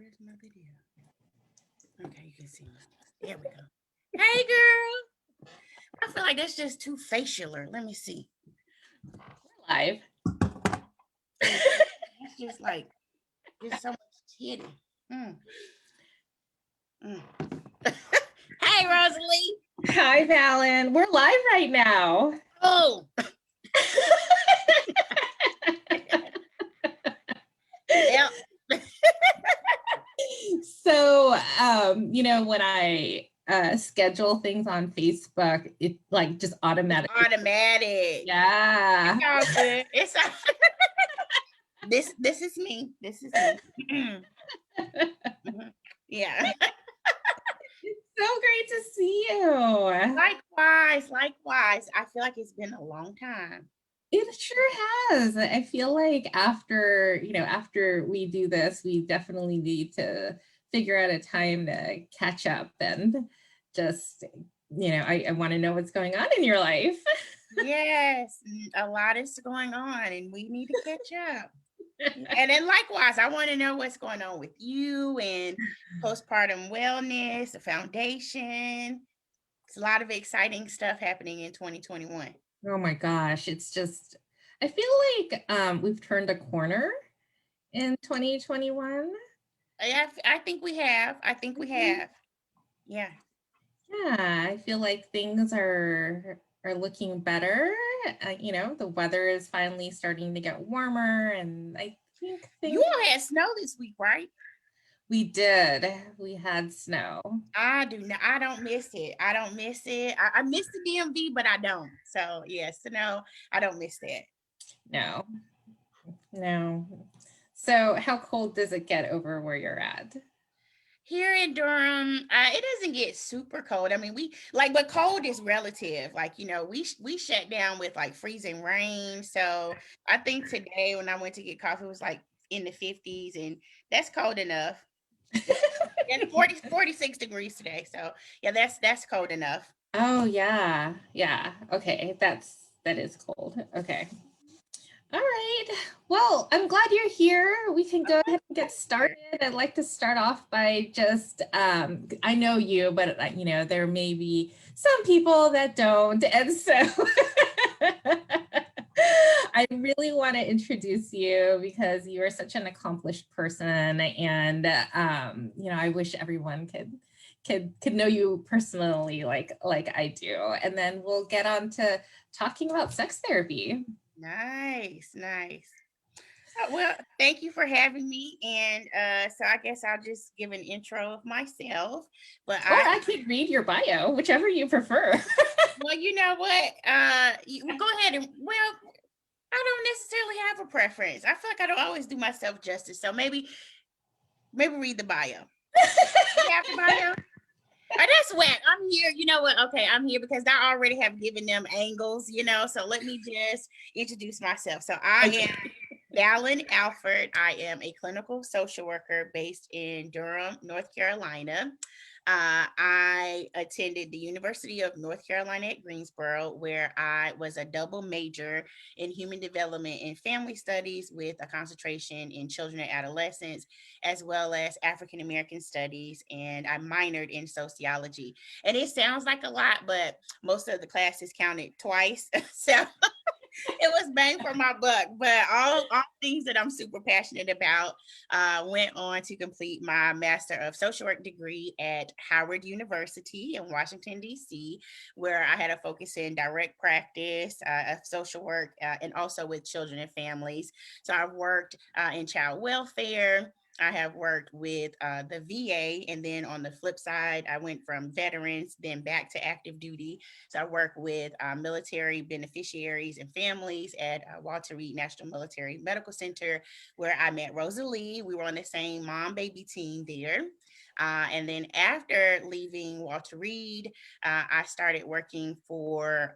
where's my video? Okay, you can see me. There we go. Hey, girl. I feel like that's just too facialer. Let me see. Live. It's just like, there's so much titty. Mm. Mm. Hey, Rosalie. Hi, Valen. We're live right now. Oh. Yep. So, when I schedule things on Facebook, it like just It's automatically. automatic. Yeah. It's all good. It's all this is me. This is me. Yeah. It's so great to see you. Likewise. I feel like it's been a long time. It sure has. I feel like after we do this, we definitely need to figure out a time to catch up and just, I want to know what's going on in your life. Yes, a lot is going on and we need to catch up. And then likewise, I want to know what's going on with you and postpartum wellness, the foundation. It's a lot of exciting stuff happening in 2021. Oh my gosh, it's just I feel like we've turned a corner in 2021. I think we have. I think we Mhm. have. Yeah. Yeah, I feel like things are looking better. The weather is finally starting to get warmer, and I think You things all had snow this week, right? we did. We had snow. I do not. I don't miss it. I don't miss it. I miss the DMV, but I don't. So yes, no, I don't miss that. No, no. So, how cold does it get over where you're at? Here in Durham, it doesn't get super cold. I mean, we like, but cold is relative. Like, we shut down with like freezing rain. So I think today when I went to get coffee, it was like in the 50s, and that's cold enough. And 46 degrees today. So yeah, that's cold enough. Oh yeah. Yeah. Okay. That is cold. Okay. All right. Well, I'm glad you're here. We can go ahead and get started. I'd like to start off by just I know you, but there may be some people that don't. And so I really want to introduce you because you are such an accomplished person, and I wish everyone could know you personally like I do. And then we'll get on to talking about sex therapy. Nice. Well, thank you for having me. And so I guess I'll just give an intro of myself. But Or I could read your bio, whichever you prefer. well, you know what? Go ahead and I don't necessarily have a preference. I feel like I don't always do myself justice. So maybe read the bio. You have the bio? Oh, that's wet. I'm here. You know what? Okay, I'm here because I already have given them angles, so let me just introduce myself. So I am Valen Alford. I am a clinical social worker based in Durham, North Carolina. I attended the University of North Carolina at Greensboro, where I was a double major in human development and family studies with a concentration in children and adolescents, as well as African American studies. And I minored in sociology. And it sounds like a lot, but most of the classes counted twice. So it was bang for my buck, but all things that I'm super passionate about. Went on to complete my Master of Social Work degree at Howard University in Washington, D.C., where I had a focus in direct practice of social work and also with children and families. So I've worked in child welfare. I have worked with the VA, and then on the flip side, I went from veterans, then back to active duty. So I work with military beneficiaries and families at Walter Reed National Military Medical Center, where I met Rosalie. We were on the same mom baby team there. And then after leaving Walter Reed, I started working for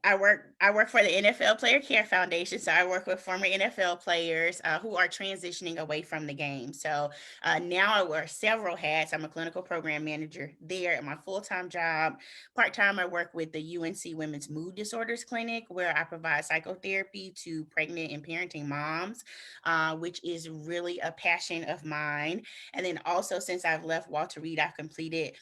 I work for the NFL Player Care Foundation, so I work with former NFL players who are transitioning away from the game. So now I wear several hats. I'm a clinical program manager there at my full time job. Part time, I work with the UNC Women's Mood Disorders Clinic, where I provide psychotherapy to pregnant and parenting moms, which is really a passion of mine. And then also, since I've left Walter Reed, I've completed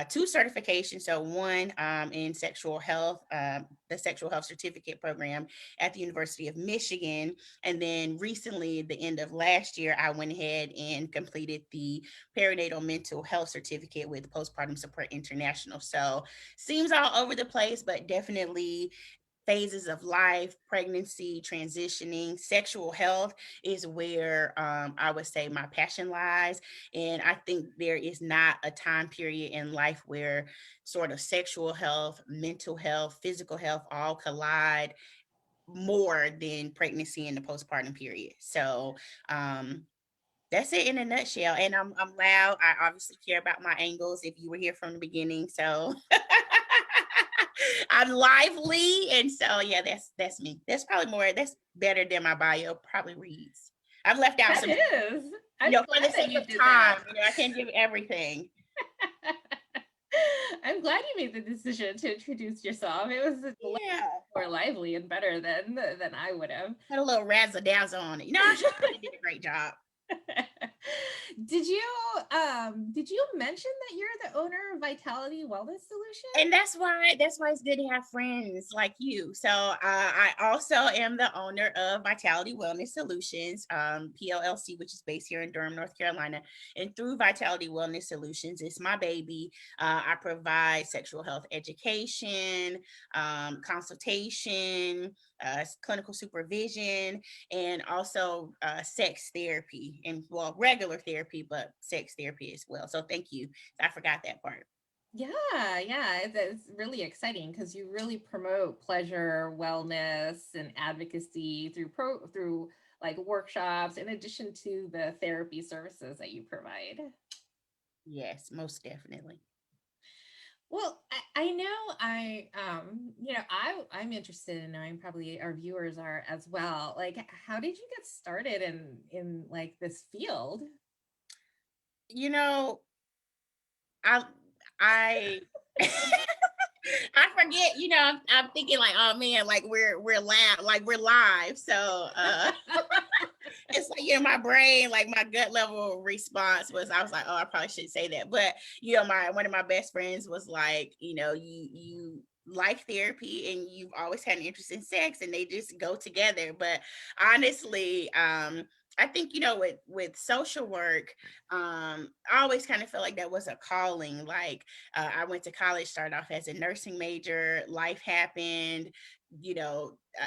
two certifications. So one in sexual health, the sexual health certificate program at the University of Michigan. And then recently, the end of last year, I went ahead and completed the perinatal mental health certificate with Postpartum Support International. So seems all over the place, but definitely phases of life, pregnancy, transitioning, sexual health is where I would say my passion lies. And I think there is not a time period in life where sort of sexual health, mental health, physical health all collide more than pregnancy and the postpartum period. So, that's it in a nutshell. And I'm loud. I obviously care about my angles if you were here from the beginning. So I'm lively. And so yeah, that's me. That's probably more that's better than my bio probably reads. I've left out That some, is. I'm for the glad that sake you of did that. time, I can't give everything. I'm glad you made the decision to introduce yourself. It was a lot Yeah. more lively and better than I would have. Put a little razzle dazzle on it. I just thought I did a great job. did you did you mention that you're the owner of Vitality Wellness Solutions? And that's why it's good to have friends like you. So I also am the owner of Vitality Wellness Solutions, PLLC, which is based here in Durham, North Carolina. And through Vitality Wellness Solutions, it's my baby. I provide sexual health education, consultation, clinical supervision, and also sex therapy, and well, regular therapy, but sex therapy as well. So thank you. I forgot that part. Yeah, it's really exciting because you really promote pleasure, wellness, and advocacy through like workshops, in addition to the therapy services that you provide. Yes, most definitely. Well, I know I'm interested in knowing, probably our viewers are as well. Like, how did you get started in like this field? You know, I I I forget, I'm thinking like, oh man, like we're loud, like we're live. So it's like, my brain, like my gut level response was, I was like, oh, I probably shouldn't say that. But my one of my best friends was like, you like therapy and you've always had an interest in sex and they just go together. But honestly, I think, with social work, I always kind of felt like that was a calling. Like I went to college, started off as a nursing major, life happened,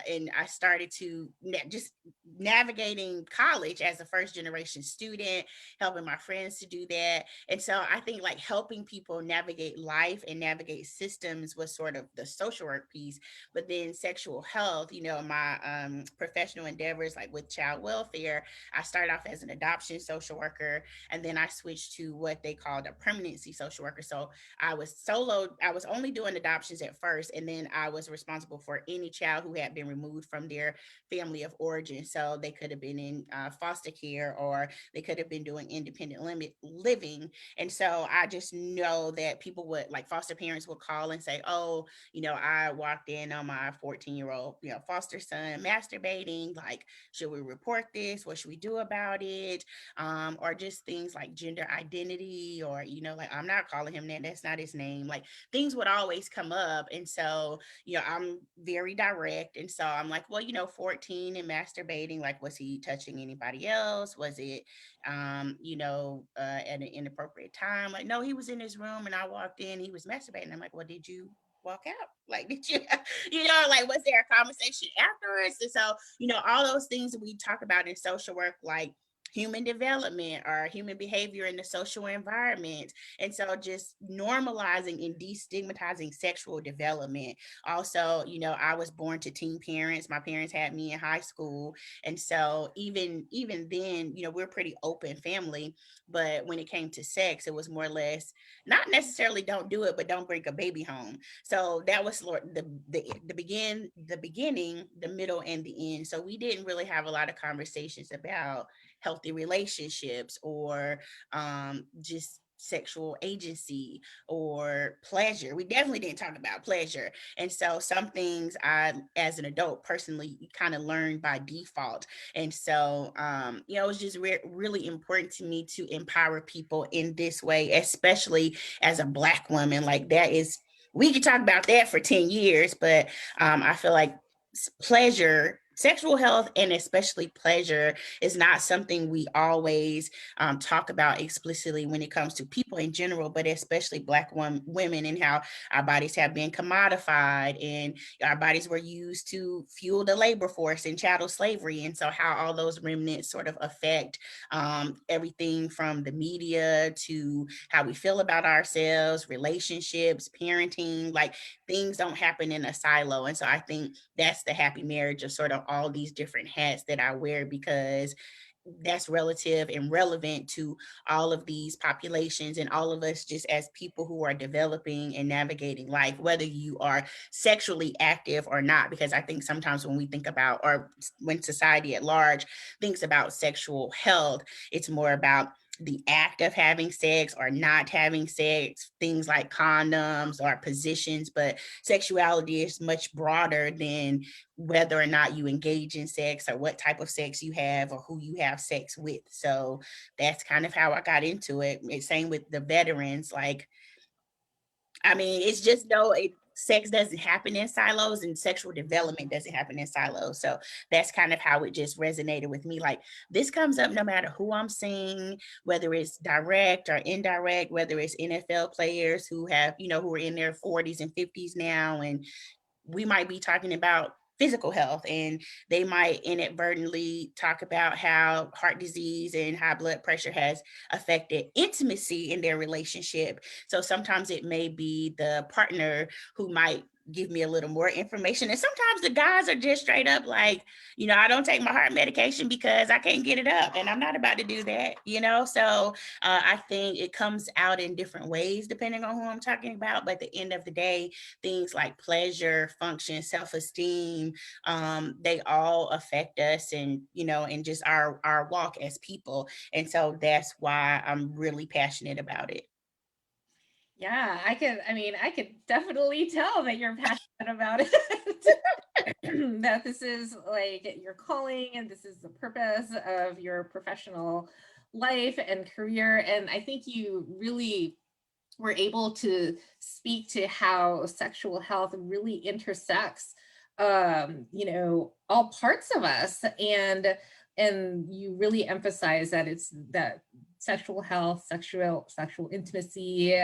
and I started to just navigating college as a first generation student, helping my friends to do that. And so I think like helping people navigate life and navigate systems was sort of the social work piece. But then sexual health, my professional endeavors, like with child welfare, I started off as an adoption social worker, and then I switched to what they called a permanency social worker. So I was only doing adoptions at first, and then I was responsible for any child who had been removed from their family of origin. So they could have been in foster care, or they could have been doing independent living. And so I just know that people would, like, foster parents would call and say, oh, I walked in on my 14-year-old, foster son masturbating. Like, should we report this? What should we do about it? Or just things like gender identity, or, like, I'm not calling him that. That's not his name. Like, things would always come up. And so, I'm very direct. And so I'm like, well, 14 and masturbating, like, was he touching anybody else? Was it, at an inappropriate time? Like, no, he was in his room and I walked in, he was masturbating. I'm like, well, did you walk out? Like, did you, like, was there a conversation afterwards? And so, all those things that we talk about in social work, like human development or human behavior in the social environment. And so just normalizing and destigmatizing sexual development. Also, I was born to teen parents. My parents had me in high school. And so even then, we're a pretty open family. But when it came to sex, it was more or less not necessarily don't do it, but don't bring a baby home. So that was the beginning, the middle, and the end. So we didn't really have a lot of conversations about healthy relationships or just sexual agency or pleasure. We definitely didn't talk about pleasure. And so some things I, as an adult, personally kind of learned by default. And so, it was just really important to me to empower people in this way, especially as a Black woman. Like, that is, we could talk about that for 10 years, but I feel like pleasure, sexual health, and especially pleasure is not something we always talk about explicitly when it comes to people in general, but especially Black women, and how our bodies have been commodified and our bodies were used to fuel the labor force in chattel slavery. And so how all those remnants sort of affect everything from the media to how we feel about ourselves, relationships, parenting, like things don't happen in a silo. And so I think that's the happy marriage of sort of all these different hats that I wear, because that's relative and relevant to all of these populations and all of us just as people who are developing and navigating life, whether you are sexually active or not. Because I think sometimes when we think about, or when society at large thinks about sexual health, it's more about the act of having sex or not having sex, things like condoms or positions. But sexuality is much broader than whether or not you engage in sex or what type of sex you have or who you have sex with. So that's kind of how I got into it. Same with the veterans. Like, I mean, it's just sex doesn't happen in silos and sexual development doesn't happen in silos. So that's kind of how it just resonated with me. Like, this comes up no matter who I'm seeing, whether it's direct or indirect, whether it's NFL players who have, who are in their 40s and 50s now, and we might be talking about physical health, and they might inadvertently talk about how heart disease and high blood pressure has affected intimacy in their relationship. So sometimes it may be the partner who might give me a little more information, and sometimes the guys are just straight up like, I don't take my heart medication because I can't get it up, and I'm not about to do that. So I think it comes out in different ways depending on who I'm talking about. But at the end of the day, things like pleasure, function, self-esteem, they all affect us, and and just our walk as people. And so that's why I'm really passionate about it. Yeah, I could definitely tell that you're passionate about it. That this is like your calling and this is the purpose of your professional life and career. And I think you really were able to speak to how sexual health really intersects all parts of us, and you really emphasize that it's that sexual health, sexual intimacy,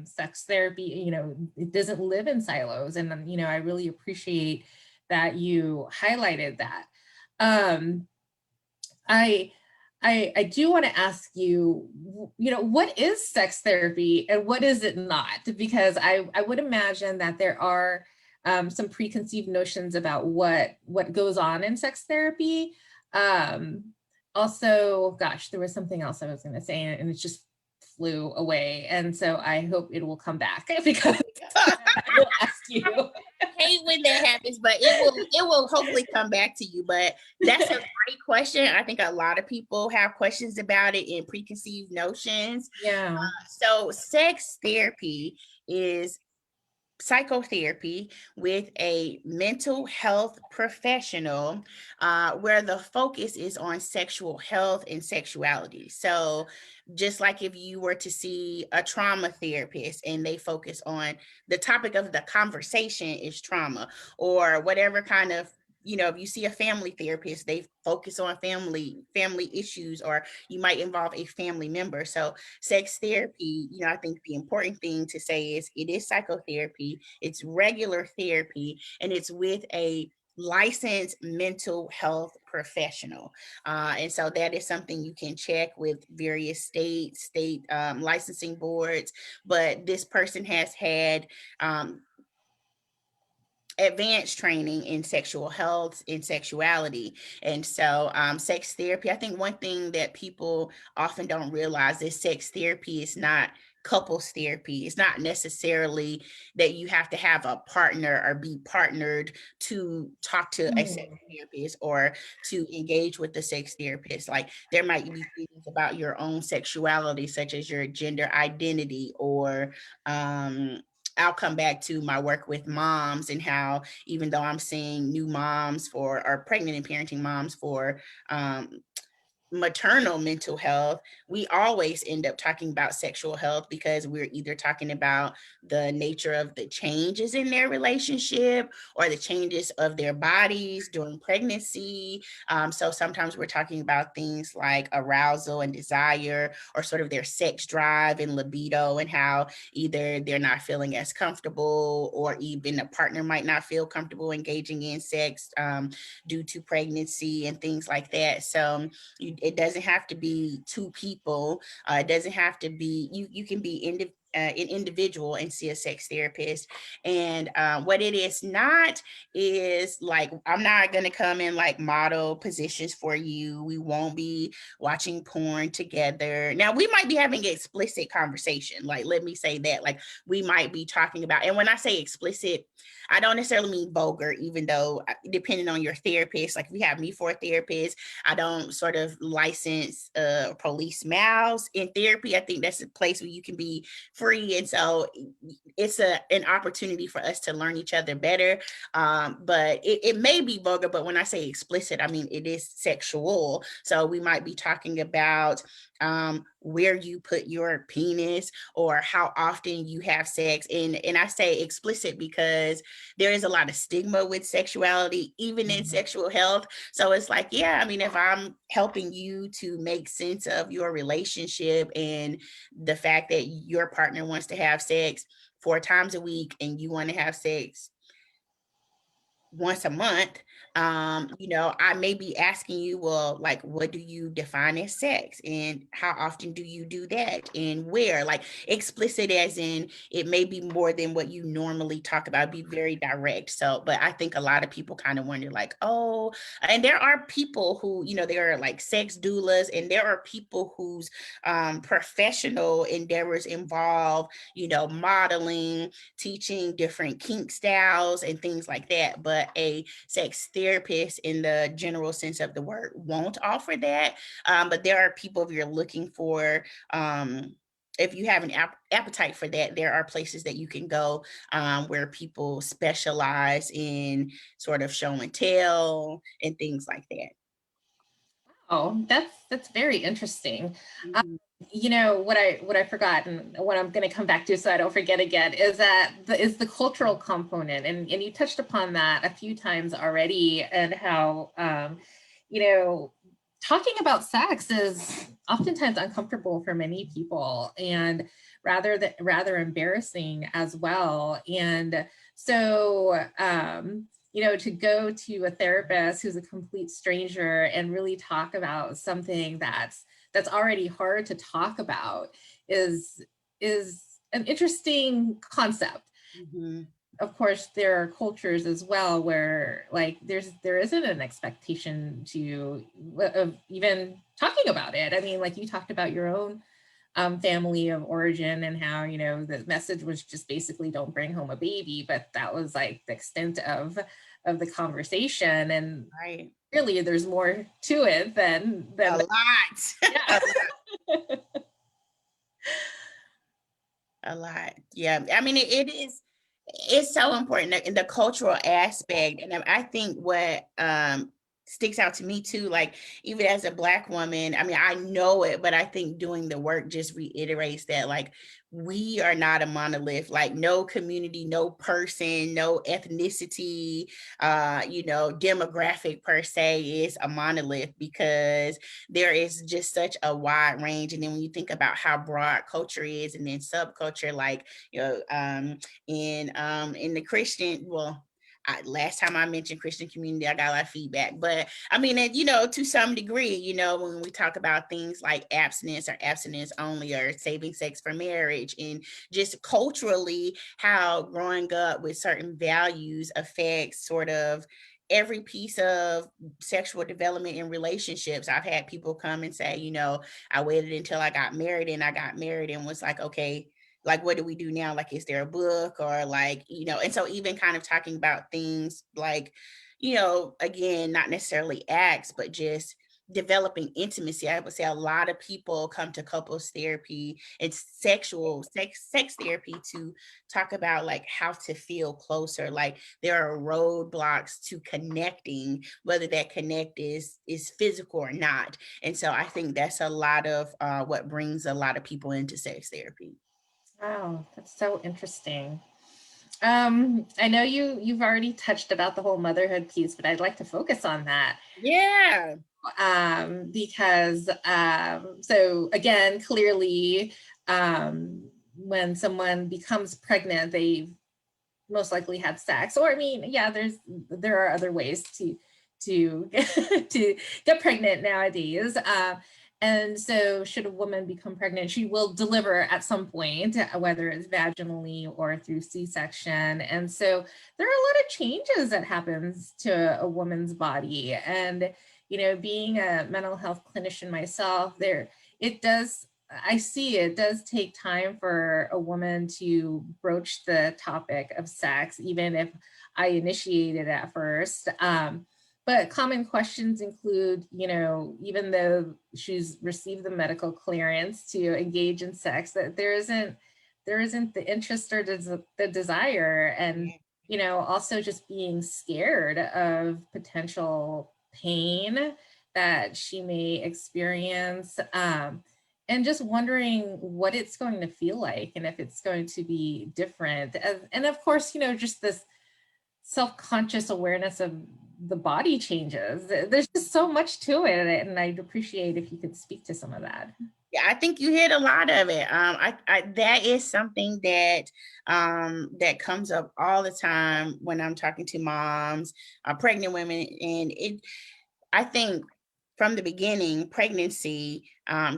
sex therapy, it doesn't live in silos. And I really appreciate that you highlighted that. um I I do want to ask you, what is sex therapy and what is it not? Because I would imagine that there are some preconceived notions about what goes on in sex therapy. Um, Also, gosh, there was something else I was going to say, and it just flew away. And so I hope it will come back because I will ask you. Hate when that happens, but it will hopefully come back to you. But that's a great question. I think a lot of people have questions about it and preconceived notions. Yeah. So sex therapy is psychotherapy with a mental health professional, where the focus is on sexual health and sexuality. So just like if you were to see a trauma therapist and they focus on the topic of the conversation is trauma, or whatever kind of, if you see a family therapist, they focus on family issues, or you might involve a family member. So sex therapy, I think the important thing to say is it is psychotherapy, it's regular therapy, and it's with a licensed mental health professional. And so that is something you can check with various state licensing boards. But this person has had advanced training in sexual health, in sexuality. And so sex therapy, I think one thing that people often don't realize is sex therapy is not couples therapy. It's not necessarily that you have to have a partner or be partnered to talk to a sex therapist or to engage with the sex therapist. Like there might be things about your own sexuality, such as your gender identity, or I'll come back to my work with moms and how, even though I'm seeing new moms for, or pregnant and parenting moms for maternal mental health, we always end up talking about sexual health because we're either talking about the nature of the changes in their relationship or the changes of their bodies during pregnancy. So sometimes we're talking about things like arousal and desire, or sort of their sex drive and libido, and how either they're not feeling as comfortable, or even a partner might not feel comfortable engaging in sex due to pregnancy and things like that. So it doesn't have to be two people. It doesn't have to be, you can be an individual and see a sex therapist. And what it is not is like, I'm not going to come in like model positions for you. We won't be watching porn together. Now, we might be having an explicit conversation. Like, let me say that. Like, we might be talking about, and when I say explicit, I don't necessarily mean vulgar, even though depending on your therapist, like if you have me for a therapist, I don't sort of license police mouths in therapy. I think that's a place where you can be free. And so it's an opportunity for us to learn each other better. But it may be vulgar, but when I say explicit, I mean it is sexual. So we might be talking about where you put your penis, or how often you have sex. And I say explicit because there is a lot of stigma with sexuality, even in sexual health. So it's like, yeah, I mean, if I'm helping you to make sense of your relationship and the fact that your partner wants to have sex 4 times a week and you want to have sex once a month, I may be asking you, well, like, what do you define as sex, and how often do you do that, and where? Like, explicit as in it may be more than what you normally talk about, be very direct. So, but I think a lot of people kind of wonder, like, oh, and there are people who, there are like sex doulas, and there are people whose professional endeavors involve, modeling, teaching different kink styles and things like that. But a sex therapist, in the general sense of the word, won't offer that. But there are people, if you're looking for, if you have an appetite for that, there are places that you can go where people specialize in sort of show and tell and things like that. Oh, that's very interesting. Mhm. What I forgot, and what I'm going to come back to so I don't forget again, is that is the cultural component, and you touched upon that a few times already, and how you know talking about sex is oftentimes uncomfortable for many people, and rather embarrassing as well. And so to go to a therapist who's a complete stranger and really talk about something that's already hard to talk about is an interesting concept. Mhm. Of course, there are cultures as well where like there isn't an expectation to of even talking about it. I mean, like you talked about your own family of origin, and how the message was just basically don't bring home a baby, but that was like the extent of the conversation. And Right. really there's more to it than A lot. yeah. A lot. Yeah. I mean, it is, it's so important in the cultural aspect. And I think what sticks out to me too, like even as a Black woman, I mean, I know it, but I think doing the work just reiterates that, like, we are not a monolith. Like, no community, no person, no ethnicity, demographic per se is a monolith, because there is just such a wide range. And then when you think about how broad culture is, and then subculture, like, in the Christian, well, last time I mentioned Christian community, I got a lot of feedback. But I mean, to some degree, when we talk about things like abstinence or abstinence only or saving sex for marriage, and just culturally how growing up with certain values affects sort of every piece of sexual development in relationships. I've had people come and say, I waited until I got married, and I got married and was like, okay, like, what do we do now? Like, is there a book, or like, and so even kind of talking about things like, again, not necessarily acts, but just developing intimacy. I would say a lot of people come to couples therapy and sex therapy to talk about like how to feel closer. Like, there are roadblocks to connecting, whether that connect is physical or not. And so I think that's a lot of what brings a lot of people into sex therapy. Wow, that's so interesting. I know you've already touched about the whole motherhood piece, but I'd like to focus on that. Yeah. Because so again, clearly, when someone becomes pregnant, they most likely had sex. Or I mean, yeah, there are other ways to to get pregnant nowadays. And so, should a woman become pregnant, she will deliver at some point, whether it's vaginally or through C-section. And so, there are a lot of changes that happens to a woman's body. And being a mental health clinician myself, it does. I see it does take time for a woman to broach the topic of sex, even if I initiated at first. But common questions include, even though she's received the medical clearance to engage in sex, that there isn't the interest or the desire, and also just being scared of potential pain that she may experience, and just wondering what it's going to feel like and if it's going to be different. And of course, just this self-conscious awareness of the body changes. There's just so much to it, and I'd appreciate if you could speak to some of that. Yeah, I think you hit a lot of it. I that is something that that comes up all the time when I'm talking to moms, pregnant women, and I think from the beginning, pregnancy,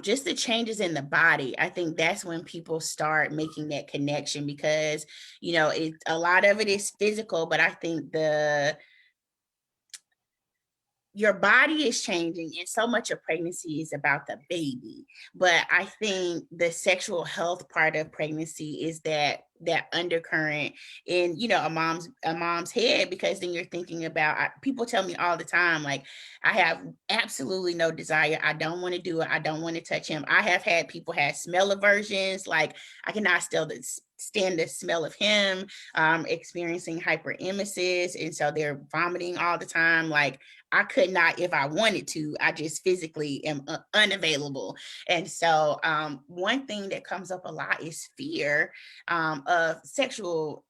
just the changes in the body, I think that's when people start making that connection, because a lot of it is physical, but I think your body is changing, and so much of pregnancy is about the baby. But I think the sexual health part of pregnancy is that undercurrent in a mom's head, because then you're thinking about, people tell me all the time, like, I have absolutely no desire, I don't want to do it, I don't want to touch him. I have had people have smell aversions, like, I cannot stand the smell of him, experiencing hyperemesis, and so they're vomiting all the time. Like, I could not, if I wanted to, I just physically am unavailable. And so one thing that comes up a lot is fear of sexual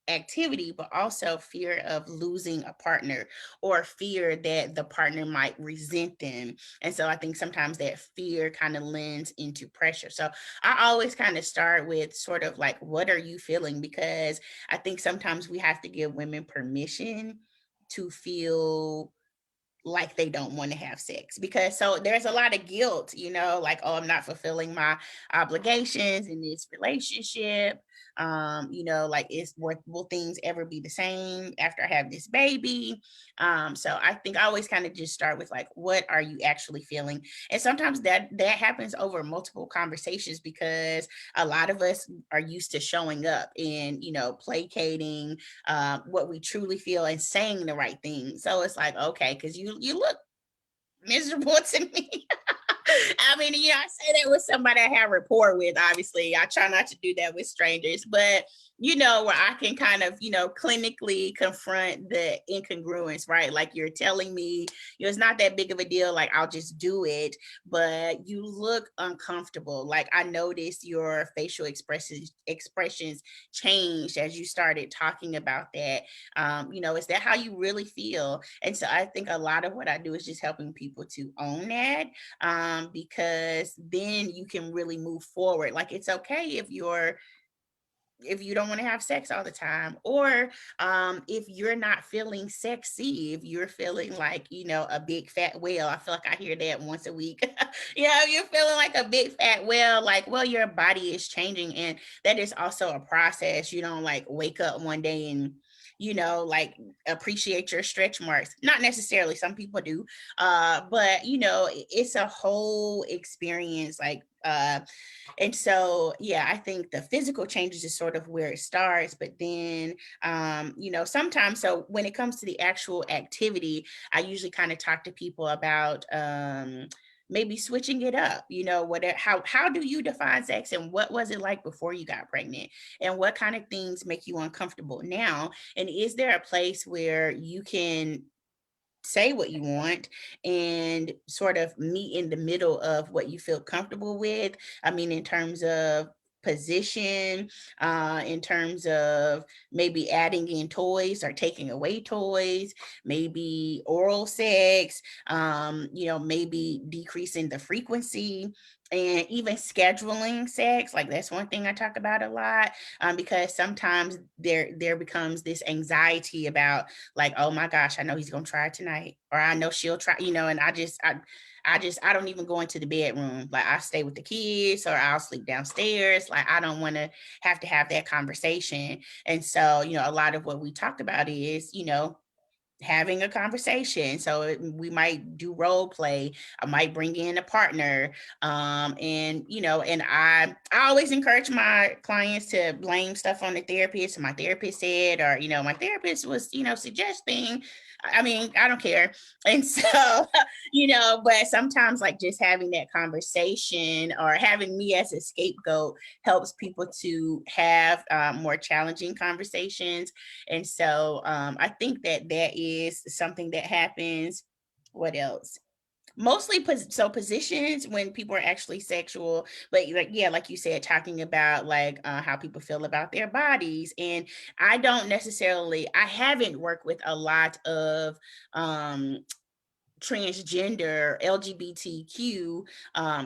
activity, but also fear of losing a partner, or fear that the partner might resent them. And so I think sometimes that fear kind of lends into pressure. So I always kind of start with sort of like, what are you feeling? Because I think sometimes we have to give women permission to feel like they don't want to have sex, because so there's a lot of guilt, like, oh, I'm not fulfilling my obligations in this relationship. Like, will things ever be the same after I have this baby? So I think I always kind of just start with like, what are you actually feeling? And sometimes that happens over multiple conversations, because a lot of us are used to showing up and placating what we truly feel and saying the right thing. So it's like, okay, because you look miserable to me. I mean, I say that with somebody I have rapport with. Obviously, I try not to do that with strangers, but where I can kind of, clinically confront the incongruence, right? Like, you're telling me, it's not that big of a deal. Like, I'll just do it, but you look uncomfortable. Like, I noticed your facial expressions changed as you started talking about that. Is that how you really feel? And so I think a lot of what I do is just helping people to own that, because then you can really move forward. Like, it's okay if you're if you don't want to have sex all the time, or if you're not feeling sexy, if you're feeling like, a big fat whale. I feel like I hear that once a week. If you're feeling like a big fat whale, like, well, your body is changing, and that is also a process. You don't like wake up one day and like appreciate your stretch marks. Not necessarily, some people do, but it's a whole experience, like and so, yeah, I think the physical changes is sort of where it starts, but then, sometimes, so when it comes to the actual activity, I usually kind of talk to people about, maybe switching it up, whatever. How do you define sex, and what was it like before you got pregnant, and what kind of things make you uncomfortable now, and is there a place where you can say what you want and sort of meet in the middle of what you feel comfortable with. I mean, in terms of position, in terms of maybe adding in toys or taking away toys, maybe oral sex, maybe decreasing the frequency, and even scheduling sex. Like, that's one thing I talk about a lot, because sometimes there becomes this anxiety about, like, oh my gosh, I know he's gonna try it tonight, or I know she'll try, and I don't even go into the bedroom. Like, I stay with the kids, or I'll sleep downstairs. Like, I don't want to have that conversation. And so, a lot of what we talk about is, having a conversation. So we might do role play. I might bring in a partner. And I always encourage my clients to blame stuff on the therapist. My therapist said, or, my therapist was, suggesting. I mean, I don't care. And so, but sometimes, like, just having that conversation or having me as a scapegoat helps people to have more challenging conversations. And so, I think that is something that happens. What else? Mostly positions when people are actually sexual, but, like, yeah, like you said, talking about, like, how people feel about their bodies. And I haven't worked with a lot of transgender LGBTQ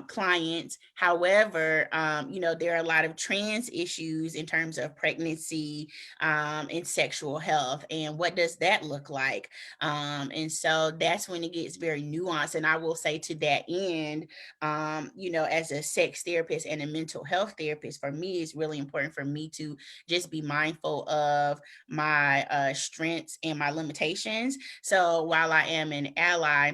clients. However, there are a lot of trans issues in terms of pregnancy, and sexual health, and what does that look like. And so that's when it gets very nuanced. And I will say, to that end, as a sex therapist and a mental health therapist, for me, it's really important for me to just be mindful of my strengths and my limitations. So while I am an ally,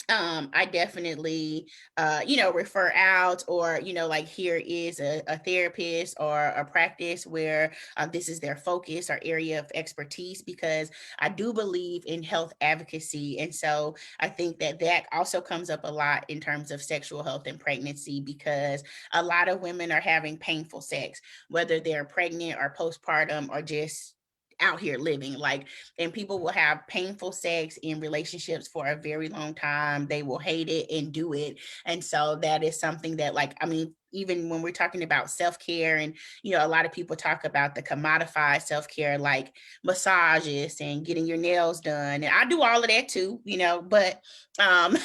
I definitely, refer out, or, like, here is a therapist or a practice where this is their focus or area of expertise, because I do believe in health advocacy. And so I think that also comes up a lot in terms of sexual health and pregnancy, because a lot of women are having painful sex, whether they're pregnant or postpartum or just out here living, like, and people will have painful sex in relationships for a very long time. They will hate it and do it. And so that is something that, like, I mean, even when we're talking about self-care, and a lot of people talk about the commodified self-care, like massages and getting your nails done, and I do all of that too, but I'm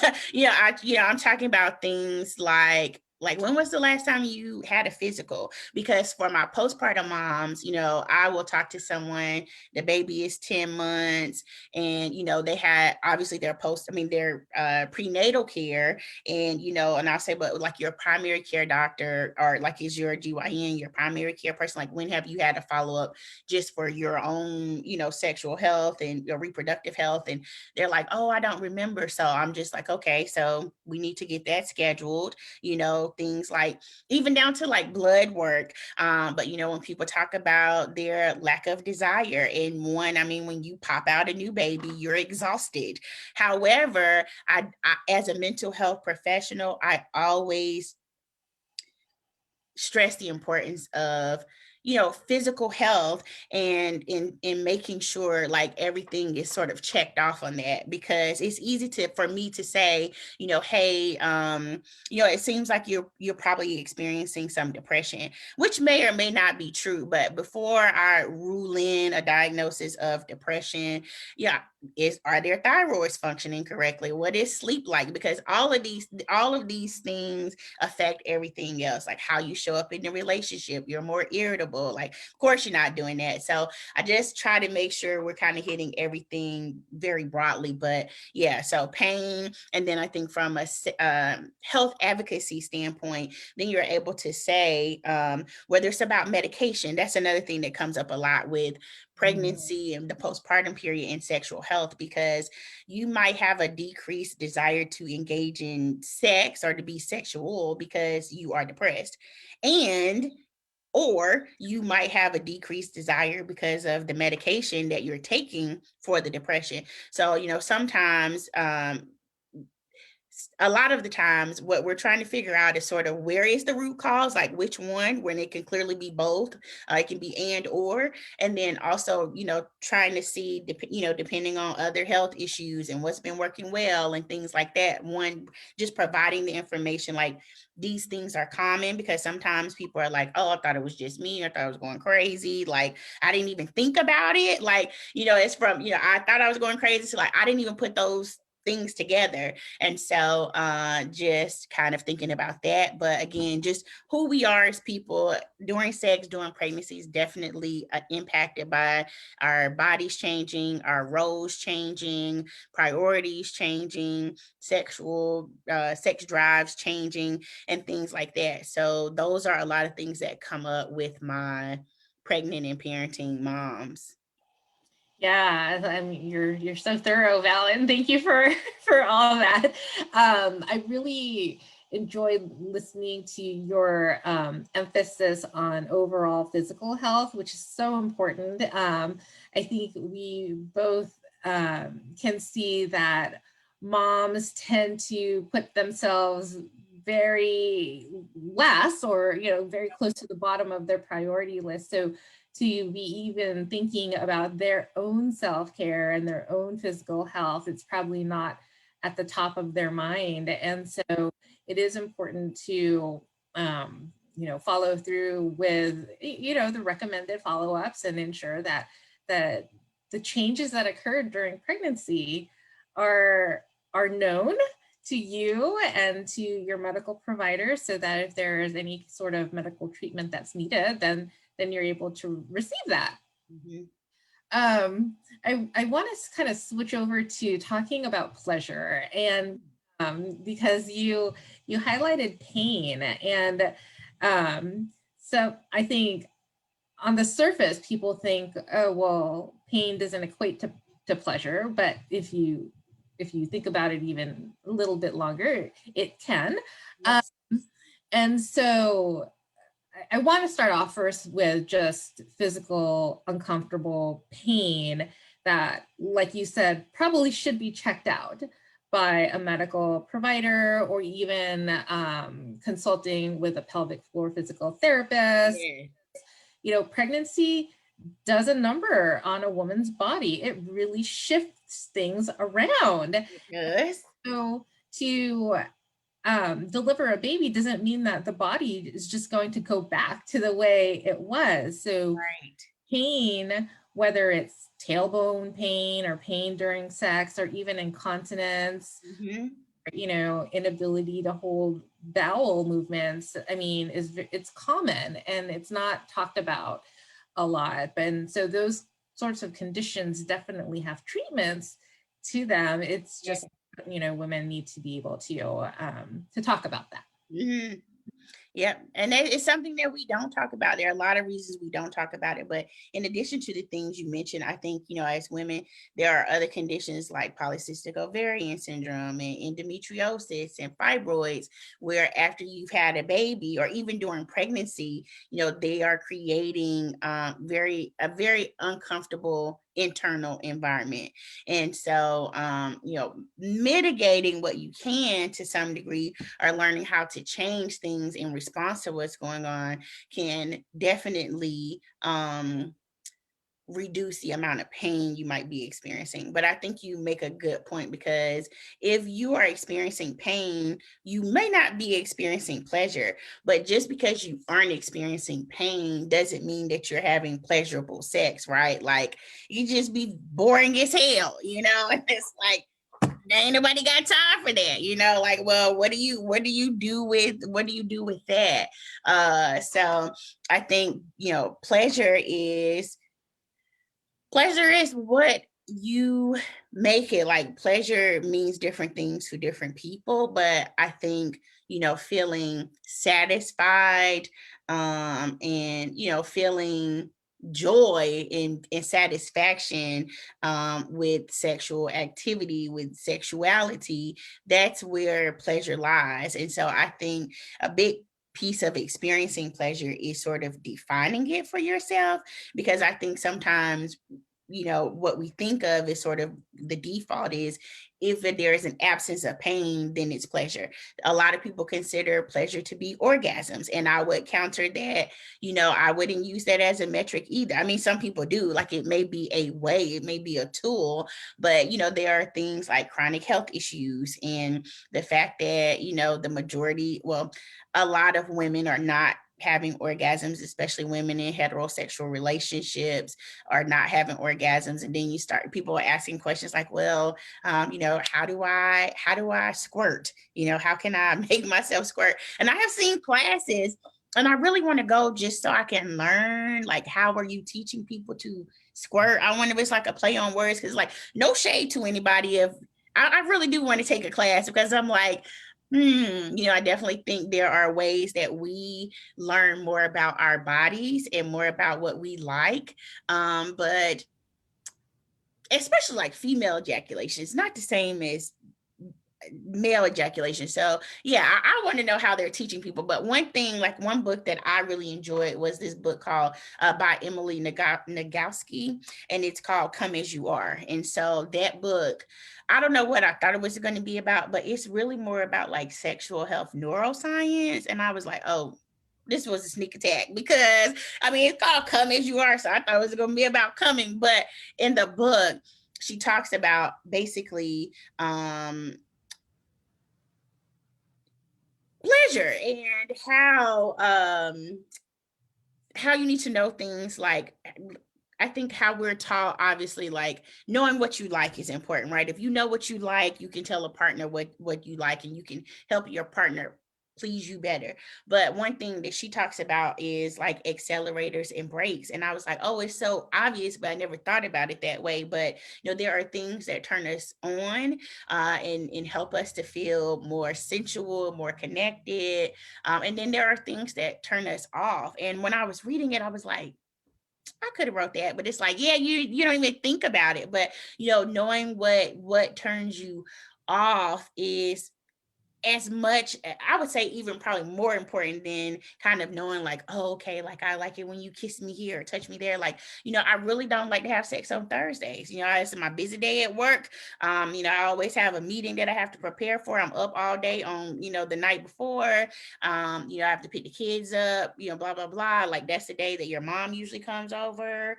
talking about things like, when was the last time you had a physical? Because for my postpartum moms, I will talk to someone, the baby is 10 months, and, they had, obviously, their prenatal care. And, and I'll say, but, like, your primary care doctor, or, like, is your GYN, your primary care person, like, when have you had a follow-up just for your own, sexual health and your reproductive health? And they're like, oh, I don't remember. So I'm just like, okay, so we need to get that scheduled, things like, even down to, like, blood work. But, when people talk about their lack of desire, and one, I mean, when you pop out a new baby, you're exhausted. However, I as a mental health professional, I always stress the importance of, physical health, and in making sure, like, everything is sort of checked off on that, because it's easy for me to say, hey, it seems like you're probably experiencing some depression, which may or may not be true. But before I rule in a diagnosis of depression, yeah, are their thyroids functioning correctly? What is sleep like? Because all of these things affect everything else, like how you show up in the relationship. You're more irritable, accountable. Like, of course you're not doing that. So I just try to make sure we're kind of hitting everything very broadly. But yeah, so pain. And then I think from a health advocacy standpoint, then you're able to say whether it's about medication. That's another thing that comes up a lot with pregnancy and the postpartum period in sexual health, because you might have a decreased desire to engage in sex or to be sexual because you are depressed. And or you might have a decreased desire because of the medication that you're taking for the depression. So, sometimes a lot of the times what we're trying to figure out is sort of where is the root cause, like which one, when it can clearly be both. It can be and then also trying to see depending on other health issues and what's been working well and things like that. One, just providing the information, like these things are common, because sometimes people are like, oh, I thought it was just me, I thought I was going crazy, like I didn't even think about it, like it's from I thought I was going crazy, so like I didn't even put those things together. And so just kind of thinking about that. But again, just who we are as people during sex, during pregnancy is definitely impacted by our bodies changing, our roles changing, priorities changing, sex drives changing, and things like that. So those are a lot of things that come up with my pregnant and parenting moms. Yeah, I mean, you're so thorough, Val, and thank you for for all that. I really enjoyed listening to your emphasis on overall physical health, which is so important. I think we both can see that moms tend to put themselves very less, or very close to the bottom of their priority list. So to be even thinking about their own self-care and their own physical health, it's probably not at the top of their mind. And so it is important to follow through with the recommended follow-ups and ensure that the changes that occurred during pregnancy are known to you and to your medical provider, so that if there is any sort of medical treatment that's needed, then you're able to receive that. Mm-hmm. I want to kind of switch over to talking about pleasure, and because you highlighted pain, and so I think on the surface people think, oh well, pain doesn't equate to pleasure, but if you think about it even a little bit longer, it can. Yes. And so I want to start off first with just physical uncomfortable pain that, like you said, probably should be checked out by a medical provider, or even consulting with a pelvic floor physical therapist. Yeah. Pregnancy does a number on a woman's body. It really shifts things around. Yes. So to deliver a baby doesn't mean that the body is just going to go back to the way it was. So Right. pain, whether it's tailbone pain or pain during sex, or even incontinence, Mm-hmm. inability to hold bowel movements, I mean, it's common and it's not talked about a lot. And so those sorts of conditions definitely have treatments to them. It's just, women need to be able to talk about that. Mm-hmm. Yep. And it's something that we don't talk about. There are a lot of reasons we don't talk about it. But in addition to the things you mentioned, I think, as women, there are other conditions like polycystic ovarian syndrome and endometriosis and fibroids, where after you've had a baby or even during pregnancy, they are creating a very uncomfortable internal environment. And so, mitigating what you can to some degree, or learning how to change things in response to what's going on, can definitely reduce the amount of pain you might be experiencing. But I think you make a good point, because if you are experiencing pain, you may not be experiencing pleasure. But just because you aren't experiencing pain doesn't mean that you're having pleasurable sex, right? Like, you just be boring as hell, and it's like, ain't nobody got time for that, like, well, what do you do with that? So I think, pleasure is what you make it. Like, pleasure means different things to different people, but I think, feeling satisfied, and feeling joy and satisfaction, with sexual activity, with sexuality, that's where pleasure lies. And so I think a big piece of experiencing pleasure is sort of defining it for yourself, because I think sometimes, what we think of is sort of the default is, if there is an absence of pain, then it's pleasure. A lot of people consider pleasure to be orgasms, and I would counter that. I wouldn't use that as a metric either. I mean, some people do. Like, it may be a way, it may be a tool, but there are things like chronic health issues, and the fact that the majority, well, a lot of women are not having orgasms, especially women in heterosexual relationships are not having orgasms. And then people are asking questions like, well, how do I squirt? How can I make myself squirt? And I have seen classes, and I really want to go just so I can learn, like, how are you teaching people to squirt? I wonder if it's like a play on words, because, like, no shade to anybody, if I really do want to take a class, because I'm like, I definitely think there are ways that we learn more about our bodies and more about what we like. But especially like female ejaculation, it's not the same as male ejaculation. So yeah, I want to know how they're teaching people. But one thing, like one book that I really enjoyed was this book called by Emily Nagoski, and it's called Come As You Are. And so that book, I don't know what I thought it was going to be about, but it's really more about like sexual health neuroscience. And I was like, oh, this was a sneak attack, because I mean, it's called Come As You Are, so I thought it was going to be about coming. But in the book, she talks about basically pleasure, and how you need to know things like, I think how we're taught, obviously, like knowing what you like is important, right? If you know what you like, you can tell a partner what you like, and you can help your partner please you better. But one thing that she talks about is like accelerators and brakes. And I was like, oh, it's so obvious, but I never thought about it that way. But there are things that turn us on, and help us to feel more sensual, more connected. And then there are things that turn us off. And when I was reading it, I was like, I could have wrote that, but it's like, yeah, you don't even think about it. But knowing what turns you off is as much, I would say, even probably more important than kind of knowing like, oh, okay, like I like it when you kiss me here or touch me there. Like, I really don't like to have sex on Thursdays. It's my busy day at work. I always have a meeting that I have to prepare for. I'm up all day on, the night before. I have to pick the kids up, blah, blah, blah. Like, that's the day that your mom usually comes over, or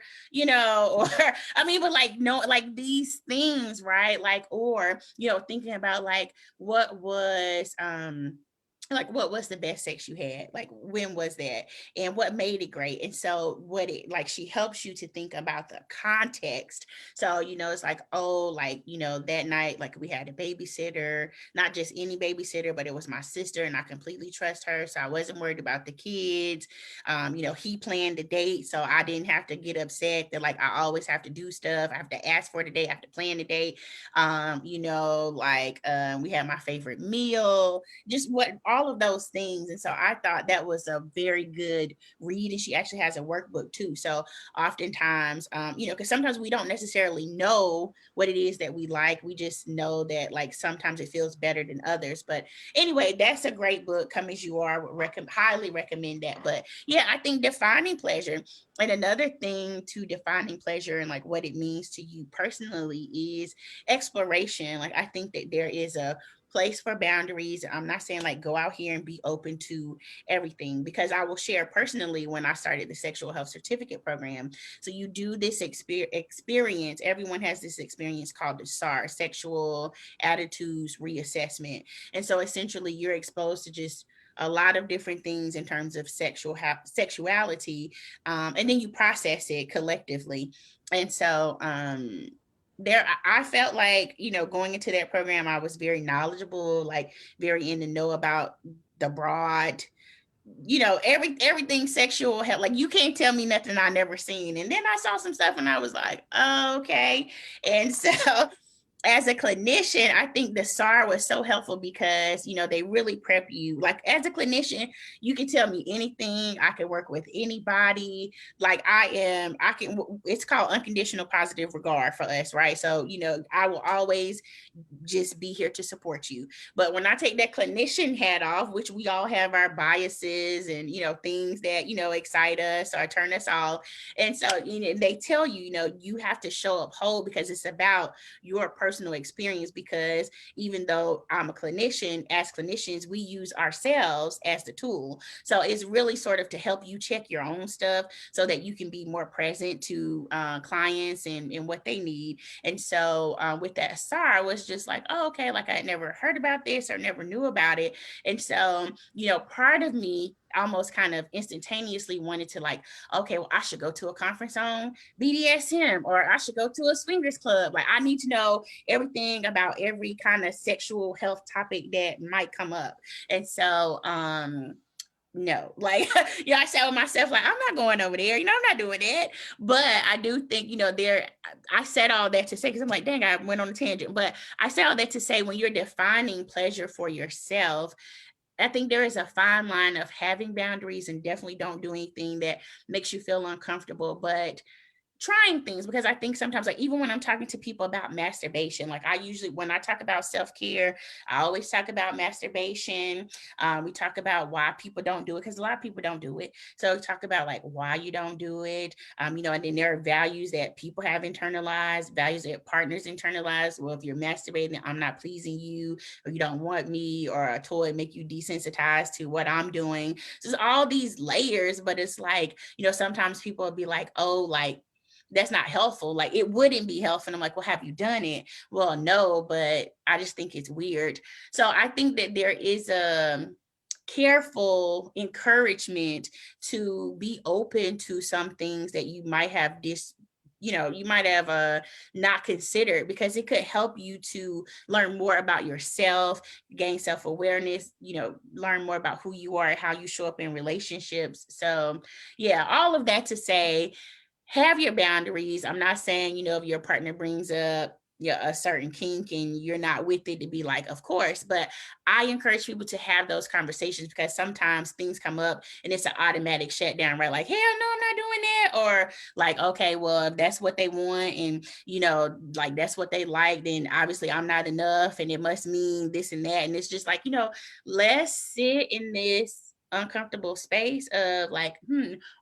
I mean, but like, no, like these things, right? Like, or, thinking about like, what was the best sex you had, like when was that, and what made it great. And so what it like, she helps you to think about the context. So it's like, oh, like that night, like we had a babysitter, not just any babysitter, but it was my sister, and I completely trust her, so I wasn't worried about the kids. He planned the date, so I didn't have to get upset that like I always have to do stuff, I have to ask for the date, I have to plan the date. We had my favorite meal, just what all of those things. And so I thought that was a very good read. And she actually has a workbook too. So oftentimes, because sometimes we don't necessarily know what it is that we like. We just know that like sometimes it feels better than others. But anyway, that's a great book. Come As You Are. Would highly recommend that. But yeah, I think defining pleasure. And another thing to defining pleasure and like what it means to you personally is exploration. Like, I think that there is a place for boundaries. I'm not saying like go out here and be open to everything, because I will share personally when I started the sexual health certificate program. So you do this experience. Everyone has this experience called the SAR, sexual attitudes reassessment. And so essentially you're exposed to just a lot of different things in terms of sexuality, and then you process it collectively. And so I felt like, going into that program, I was very knowledgeable, like very in the know about the broad, everything sexual health. Like, you can't tell me nothing I never seen. And then I saw some stuff and I was like, oh, okay. And so as a clinician, I think the SAR was so helpful because, they really prep you. Like, as a clinician, you can tell me anything. I can work with anybody. Like, it's called unconditional positive regard for us, right? So, I will always just be here to support you. But when I take that clinician hat off, which we all have our biases and, things that, excite us or turn us off. And so, they tell you, you have to show up whole because it's about your personal experience. Because even though I'm a clinician, as clinicians, we use ourselves as the tool. So it's really sort of to help you check your own stuff so that you can be more present to clients and what they need. And so with that SAR, I was just like, oh, okay, like I had never heard about this or never knew about it. And so, part of me almost kind of instantaneously wanted to like, okay, well, I should go to a conference on BDSM, or I should go to a swingers club. Like, I need to know everything about every kind of sexual health topic that might come up. And so, no, like, I said with myself, like, I'm not going over there, I'm not doing that. But I do think, I said all that to say, because I'm like, dang, I went on a tangent, but I said all that to say, when you're defining pleasure for yourself, I think there is a fine line of having boundaries, and definitely don't do anything that makes you feel uncomfortable, but trying things. Because I think sometimes, like, even when I'm talking to people about masturbation, like, I usually, when I talk about self-care, I always talk about masturbation. We talk about why people don't do it, because a lot of people don't do it. So we talk about like why you don't do it. And then there are values that people have internalized, values that partners internalize. Well, if you're masturbating, I'm not pleasing you, or you don't want me, or a toy make you desensitized to what I'm doing. So it's all these layers, but it's like, sometimes people will be like, oh, like, that's not helpful. Like, it wouldn't be helpful. And I'm like, well, have you done it? Well, no, but I just think it's weird. So I think that there is a careful encouragement to be open to some things that you might have not considered, because it could help you to learn more about yourself, gain self-awareness, learn more about who you are, how you show up in relationships. So yeah, all of that to say, have your boundaries. I'm not saying, if your partner brings up a certain kink and you're not with it, to be like, of course. But I encourage people to have those conversations, because sometimes things come up and it's an automatic shutdown, right? Like, hell no, I'm not doing that. Or like, okay, well, if that's what they want, and like, that's what they like, then obviously I'm not enough, and it must mean this and that. And it's just like, let's sit in this uncomfortable space of like,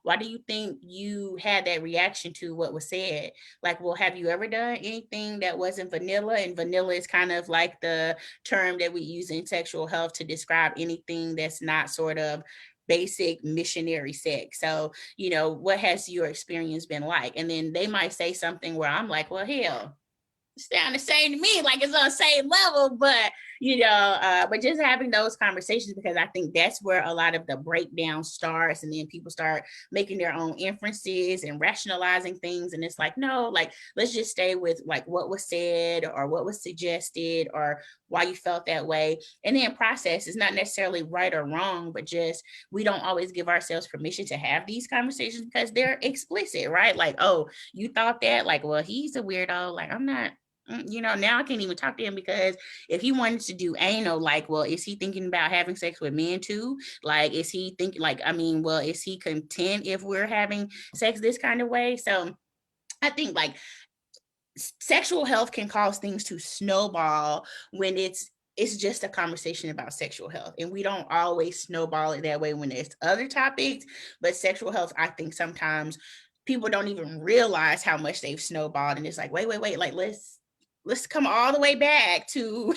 why do you think you had that reaction to what was said? Like, well, have you ever done anything that wasn't vanilla? And vanilla is kind of like the term that we use in sexual health to describe anything that's not sort of basic missionary sex. So, what has your experience been like? And then they might say something where I'm like, well, hell, sound the same to me, like it's on the same level. But but just having those conversations, because I think that's where a lot of the breakdown starts, and then people start making their own inferences and rationalizing things. And it's like, no, like, let's just stay with like what was said or what was suggested or why you felt that way. And then process is not necessarily right or wrong, but just, we don't always give ourselves permission to have these conversations because they're explicit, right? Like, oh, you thought that, like, well, he's a weirdo, like, I'm not. Now I can't even talk to him, because if he wanted to do anal, like, well, is he thinking about having sex with men too? Like, is he thinking, like, I mean, well, is he content if we're having sex this kind of way? So I think like sexual health can cause things to snowball when it's just a conversation about sexual health. And we don't always snowball it that way when there's other topics. But sexual health, I think sometimes people don't even realize how much they've snowballed. And it's like, wait, like, let's come all the way back to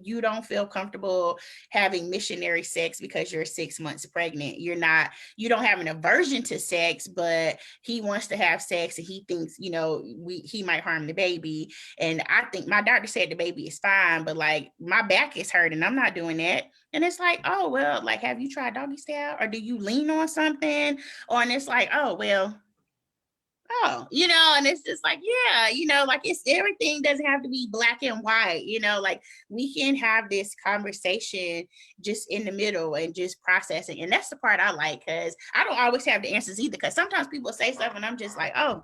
you don't feel comfortable having missionary sex because you're 6 months pregnant. You don't have an aversion to sex, but he wants to have sex and he thinks, he might harm the baby. And I think my doctor said the baby is fine, but like, my back is hurting, I'm not doing that. And it's like, oh, well, like, have you tried doggy style, or do you lean on something? Or, and it's like, oh, well, oh, and it's just like, yeah, like it's everything doesn't have to be black and white, like we can have this conversation just in the middle and just processing. And that's the part I like, because I don't always have the answers either. Because sometimes people say stuff and I'm just like, oh,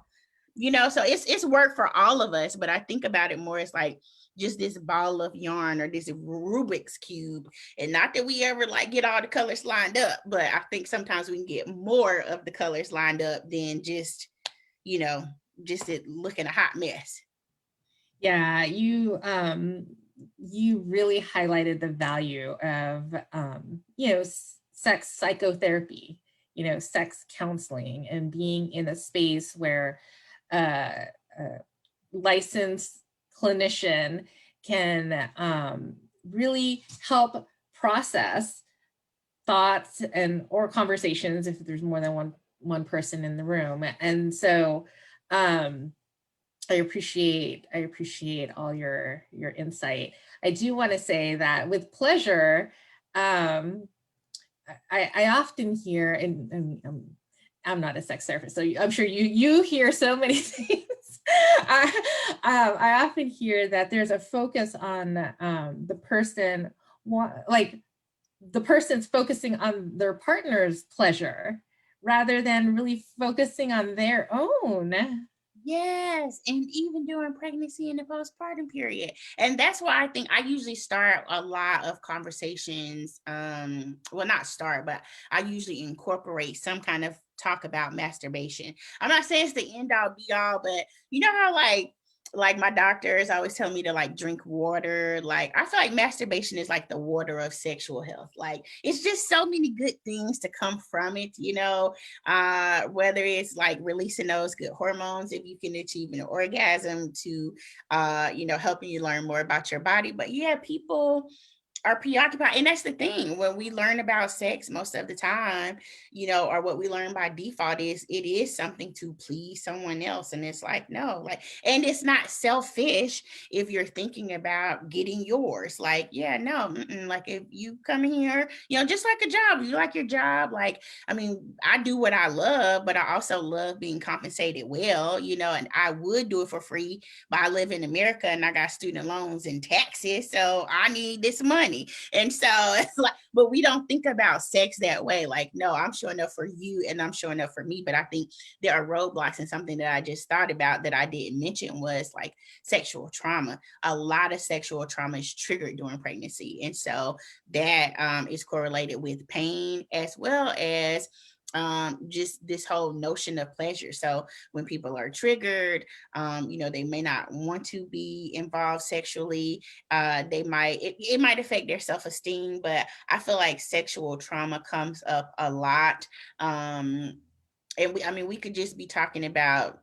so it's work for all of us. But I think about it more as like just this ball of yarn or this Rubik's cube. And not that we ever like get all the colors lined up, but I think sometimes we can get more of the colors lined up than you know, just it looking a hot mess. Yeah, you really highlighted the value of sex psychotherapy, sex counseling, and being in a space where a licensed clinician can really help process thoughts and or conversations if there's more than one person in the room. And so I appreciate all your insight. I do want to say that with pleasure, I often hear, and I'm not a sex therapist, so I'm sure you hear so many things. I often hear that there's a focus on the person, like the person's focusing on their partner's pleasure rather than really focusing on their own. Yes, and even during pregnancy and the postpartum period. And that's why I think I usually start a lot of conversations. Well, not start, but I usually incorporate some kind of talk about masturbation. I'm not saying it's the end all be all, but you know how like my doctors always tell me to like drink water. Like I feel like masturbation is like the water of sexual health. Like it's just so many good things to come from it, whether it's like releasing those good hormones if you can achieve an orgasm, to helping you learn more about your body. But yeah, people are preoccupied. And that's the thing, when we learn about sex most of the time, or what we learn by default is it is something to please someone else. And it's like, no, like, and it's not selfish if you're thinking about getting yours. Like, yeah, no, like if you come here, just like a job, you like your job. Like, I mean, I do what I love, but I also love being compensated well, and I would do it for free, but I live in America and I got student loans and taxes. So I need this money. And so it's like, but we don't think about sex that way. Like, no, I'm showing up for you and I'm showing up for me. But I think there are roadblocks, and something that I just thought about that I didn't mention was like sexual trauma. A lot of sexual trauma is triggered during pregnancy. And so that is correlated with pain as well as just this whole notion of pleasure. So when people are triggered, they may not want to be involved sexually. It might affect their self-esteem, but I feel like sexual trauma comes up a lot. And we could just be talking about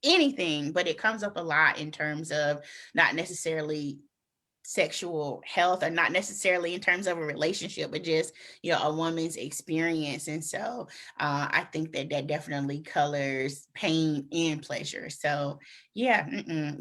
anything, but it comes up a lot in terms of not necessarily sexual health, or not necessarily in terms of a relationship, but just a woman's experience. And so I think that definitely colors pain and pleasure. So yeah,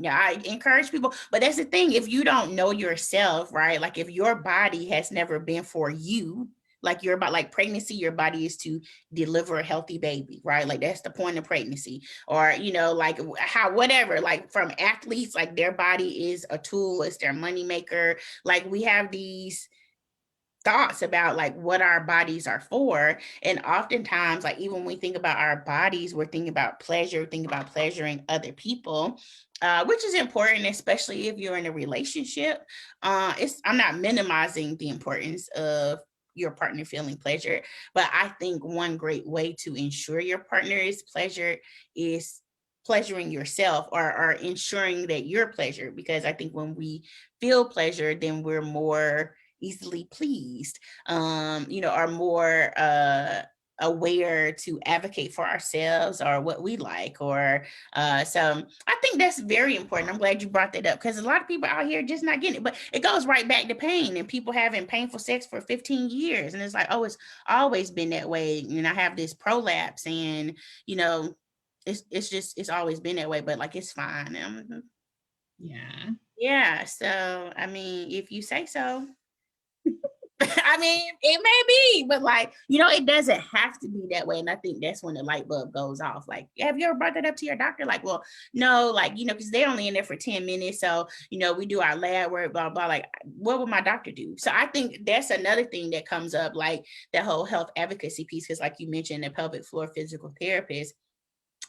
I encourage people. But that's the thing, if you don't know yourself, right, like if your body has never been for you, like your body, like pregnancy, your body is to deliver a healthy baby, right? Like that's the point of pregnancy. Or like how, whatever, like from athletes, like their body is a tool, it's their money maker. Like we have these thoughts about like what our bodies are for, and oftentimes, like even when we think about our bodies, we're thinking about pleasure, think about pleasuring other people, which is important, especially if you're in a relationship. I'm not minimizing the importance of your partner feeling pleasure, but I think one great way to ensure your partner is pleasure is pleasuring yourself, or ensuring that you're pleasured, because I think when we feel pleasure, then we're more easily pleased, are more aware to advocate for ourselves or what we like. Or so I think that's very important. I'm glad you brought that up, because a lot of people out here just not getting it. But it goes right back to pain, and people having painful sex for 15 years, and it's like, oh, it's always been that way, and I have this prolapse, and it's always been that way, but like it's fine. Yeah. Yeah, so I mean, if you say so. I mean, it may be, but like, it doesn't have to be that way. And I think that's when the light bulb goes off. Like, have you ever brought that up to your doctor? Like, well, no, like, because they're only in there for 10 minutes. So, we do our lab work, blah, blah. Like, what would my doctor do? So I think that's another thing that comes up, like the whole health advocacy piece. Cause like you mentioned, the pelvic floor physical therapist,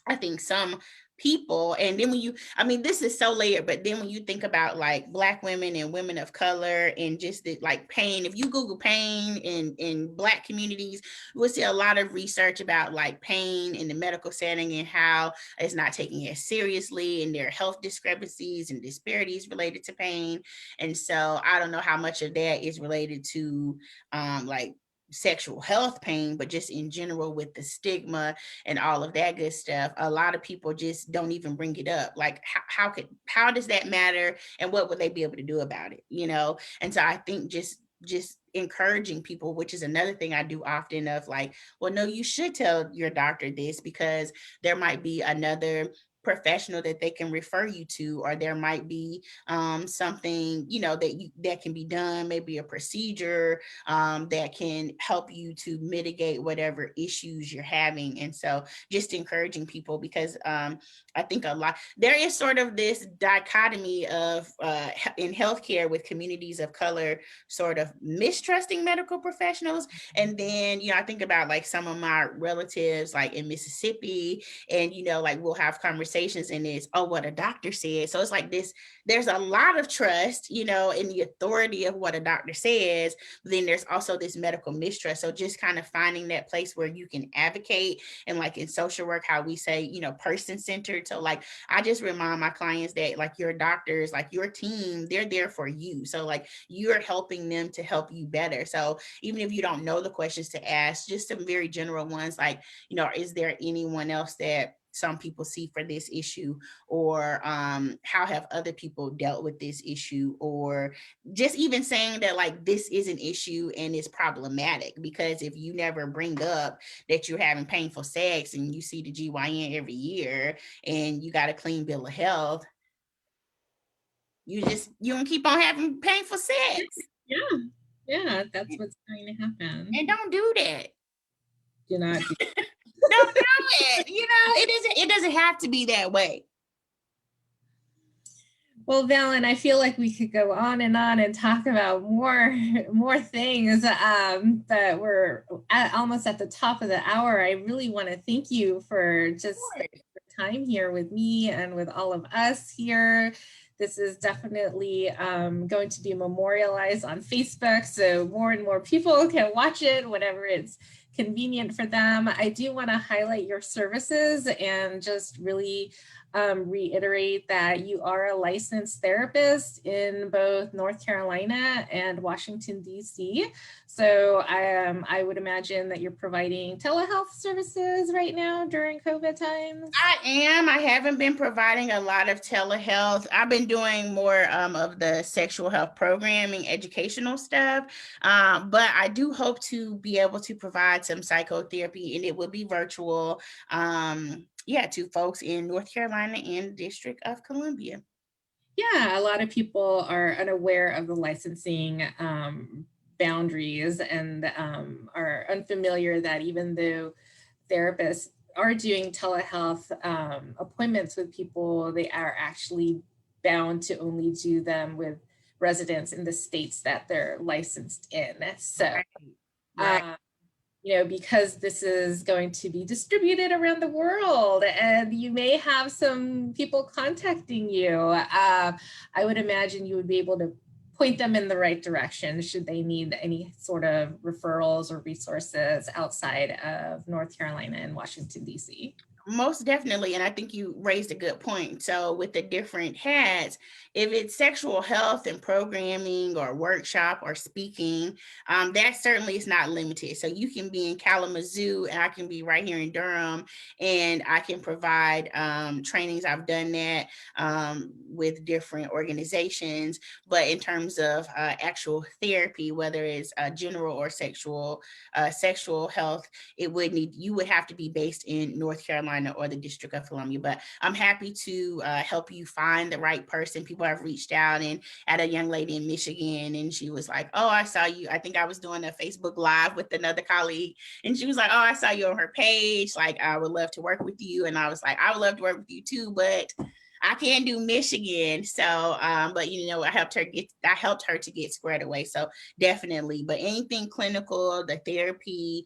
I think some people, and then this is so layered, but then when you think about like Black women and women of color and just the like pain, if you Google pain in Black communities, we'll see a lot of research about like pain in the medical setting and how it's not taken as seriously, and there are health discrepancies and disparities related to pain. And so I don't know how much of that is related to like sexual health pain, but just in general with the stigma and all of that good stuff, a lot of people just don't even bring it up. Like, how does that matter, and what would they be able to do about it? And so I think just encouraging people, which is another thing I do often, of like, well, no, you should tell your doctor this, because there might be another professional that they can refer you to, or there might be something that can be done, maybe a procedure that can help you to mitigate whatever issues you're having. And so just encouraging people, because I think a lot, there is sort of this dichotomy of in healthcare, with communities of color sort of mistrusting medical professionals. And then, I think about like some of my relatives like in Mississippi, and like we'll have conversations and it's, oh, what a doctor said. So it's like this, there's a lot of trust, in the authority of what a doctor says. But then there's also this medical mistrust. So just kind of finding that place where you can advocate, and like in social work, how we say, person-centered. So like, I just remind my clients that like your doctors, like your team, they're there for you. So like, you're helping them to help you better. So even if you don't know the questions to ask, just some very general ones, like, is there anyone else that some people see for this issue, or how have other people dealt with this issue, or just even saying that like this is an issue and it's problematic. Because if you never bring up that you're having painful sex and you see the GYN every year and you got a clean bill of health, you don't keep on having painful sex. Yeah, that's what's going to happen. And don't do that. Do not do Don't do it. It doesn't have to be that way. Well, Valen, I feel like we could go on and talk about more things, but we're almost at the top of the hour. I really want to thank you for just your time here with me and with all of us here. This is definitely going to be memorialized on Facebook, so more and more people can watch it whenever it's convenient for them. I do want to highlight your services and just really reiterate that you are a licensed therapist in both North Carolina and Washington, D.C. So I would imagine that you're providing telehealth services right now during COVID times. I am. I haven't been providing a lot of telehealth. I've been doing more of the sexual health programming, educational stuff. But I do hope to be able to provide some psychotherapy, and it will be virtual. To folks in North Carolina and District of Columbia. Yeah, a lot of people are unaware of the licensing boundaries and are unfamiliar that even though therapists are doing telehealth appointments with people, they are actually bound to only do them with residents in the states that they're licensed in. So, Right. because this is going to be distributed around the world and you may have some people contacting you, I would imagine you would be able to point them in the right direction should they need any sort of referrals or resources outside of North Carolina and Washington, D.C. Most definitely. And I think you raised a good point. So with the different hats, if it's sexual health and programming or workshop or speaking, that certainly is not limited. So you can be in Kalamazoo and I can be right here in Durham, and I can provide trainings. I've done that with different organizations. But in terms of actual therapy, whether it's general or sexual health, you would have to be based in North Carolina Carolina or the District of Columbia, but I'm happy to help you find the right person. People have reached out, and at a young lady in Michigan, and she was like, oh, I saw you. I think I was doing a Facebook Live with another colleague, and she was like, oh, I saw you on her page. Like, I would love to work with you. And I was like, I would love to work with you too, but I can't do Michigan. So, but I helped her to get squared away. So definitely, but anything clinical, the therapy,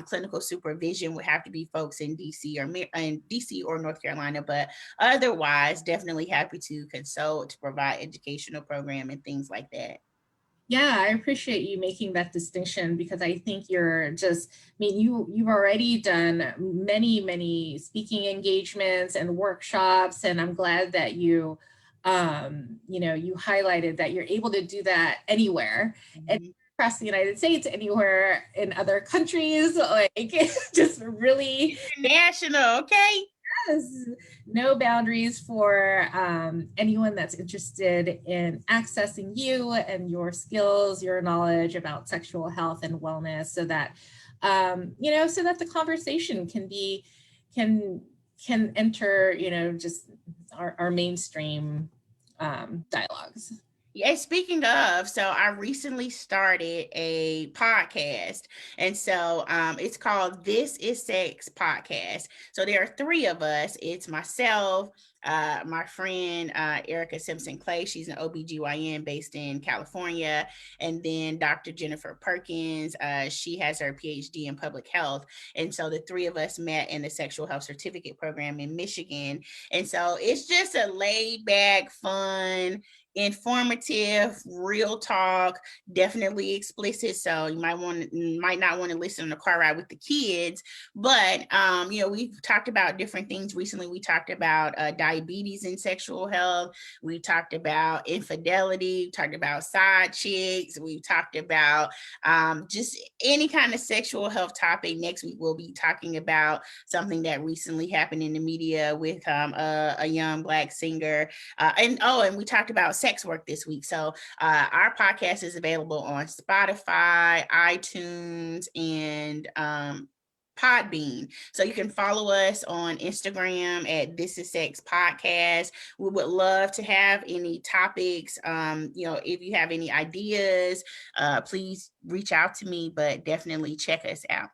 clinical supervision would have to be folks in DC or North Carolina. But otherwise, definitely happy to consult, to provide educational program and things like that. Yeah, I appreciate you making that distinction, because I think you've already done many speaking engagements and workshops, and I'm glad that you highlighted that you're able to do that anywhere, and Mhm. across the United States, anywhere in other countries, like just really. International, okay? Yes, no boundaries for anyone that's interested in accessing you and your skills, your knowledge about sexual health and wellness, so that so that the conversation can enter, just our mainstream dialogues. Yeah, speaking of, so I recently started a podcast. And so it's called This Is Sex Podcast. So there are three of us. It's myself, my friend Erica Simpson Clay. She's an OBGYN based in California. And then Dr. Jennifer Perkins. She has her PhD in public health. And so the three of us met in the sexual health certificate program in Michigan. And so it's just a laid back, fun, informative, real talk, definitely explicit. So you might not want to listen on the car ride with the kids. But we've talked about different things recently. We talked about diabetes and sexual health. We talked about infidelity. We talked about side chicks. We talked about just any kind of sexual health topic. Next week we'll be talking about something that recently happened in the media with a young Black singer. And we talked about sex work this week. So our podcast is available on Spotify, iTunes, and Podbean. So you can follow us on Instagram at This Is Sex Podcast. We would love to have any topics. If you have any ideas, please reach out to me, but definitely check us out.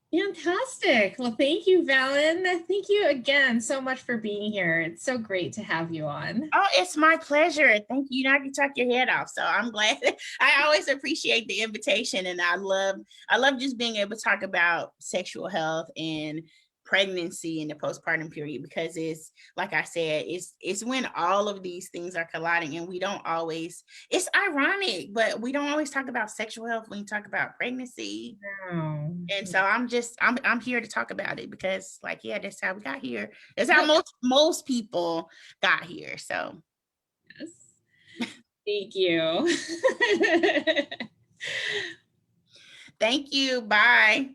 Fantastic. Well, thank you, Valen. Thank you again so much for being here. It's so great to have you on. Oh, it's my pleasure. Thank you. Now I can talk your head off. So I'm glad. I always appreciate the invitation, and I love just being able to talk about sexual health and pregnancy and the postpartum period, because it's, like I said, it's when all of these things are colliding, and we don't always, it's ironic, but we don't always talk about sexual health when you talk about pregnancy. Oh. And so I'm here to talk about it, because, like, yeah, that's how we got here. That's how most people got here. So Yes. Thank you. thank you. Bye.